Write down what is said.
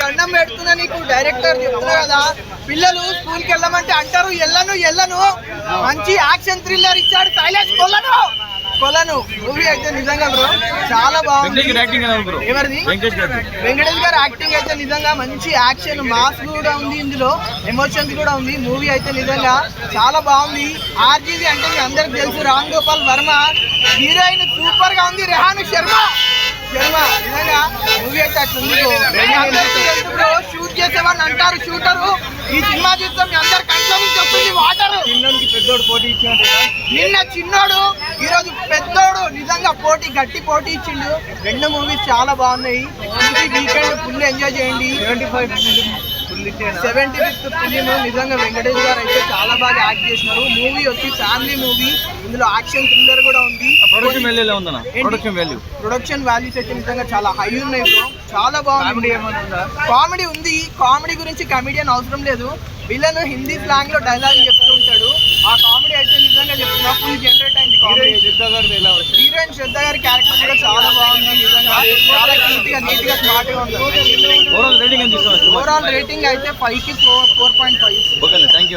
దండం పెడుతున్నా నీకు డైరెక్టర్ చెప్తున్నా కదా, పిల్లలు స్కూల్ కి వెళ్ళమంటే అంటారు ఎల్లను మంచి యాక్షన్ థ్రిల్లర్ ఇచ్చాడు సైలెన్స్ కొలను మూవీ అయితే నిజంగా బ్రో చాలా బాగుంది. ఎవరిది? వెంకటేష్ గారు యాక్టింగ్ అయితే నిజంగా మంచి యాక్షన్ మాస్ కూడా ఉంది, ఇందులో ఎమోషన్స్ కూడా ఉంది. మూవీ అయితే నిజంగా చాలా బాగుంది. ఆర్జీవి అంటే మీ అందరికి తెలుసు, రామ్ గోపాల్ వర్మ. హీరోయిన్ సూపర్ గా ఉంది, రెహాను శర్మ నిజంగా మూవీ అయితే అట్లుంది బ్రో. షూట్ చేసేవాడిని అంటారు షూటరు. ఈ సినిమా చూస్తే మీ అందరు కంట్లో నుంచి వస్తుంది వాటర్. పెద్దోడు పోటీ ఇచ్చాడు, నిన్న చిన్నోడు ఈరోజు పెద్దోడు. నిజంగా గట్టి పోటీ ఇచ్చిండు. రెండు మూవీస్ చాలా బాగున్నాయి. వీకెండ్ ఫుల్ ఎంజాయ్ చేయండి. 75th film. నిజంగా వెంకటేష్ గారు అయితే చాలా బాగా యాక్ట్ చేసినారు. మూవీ వచ్చి ఫ్యామిలీ మూవీ, ఇందులో యాక్షన్ థ్రిల్లర్ కూడా ఉంది. ప్రొడక్షన్ వాల్యూస్ అయితే నిజంగా చాలా హై ఉన్నాయి బ్రో, చాలా బాగుంది. కామెడీ ఉంది. కామెడీ గురించి కమెడియన్ అవసరం లేదు. విలన్ హిందీ స్లాంగ్ లో డైలాగ్ చెప్తూ ఉంటాడు. ఆ కామెడీ అయితే నిజంగా చెప్తున్నా ఫుల్ జనరేట్ అయింది. హీరోయిన్ శ్రద్ధ గారి క్యారెక్టర్ కూడా చాలా బాగుంది. నిజంగా చాలా క్యూట్ గా నీట్ గా స్మార్ట్ గా ఉంది. ఓవరాల్ రేటింగ్ అయితే 5కి 4.5.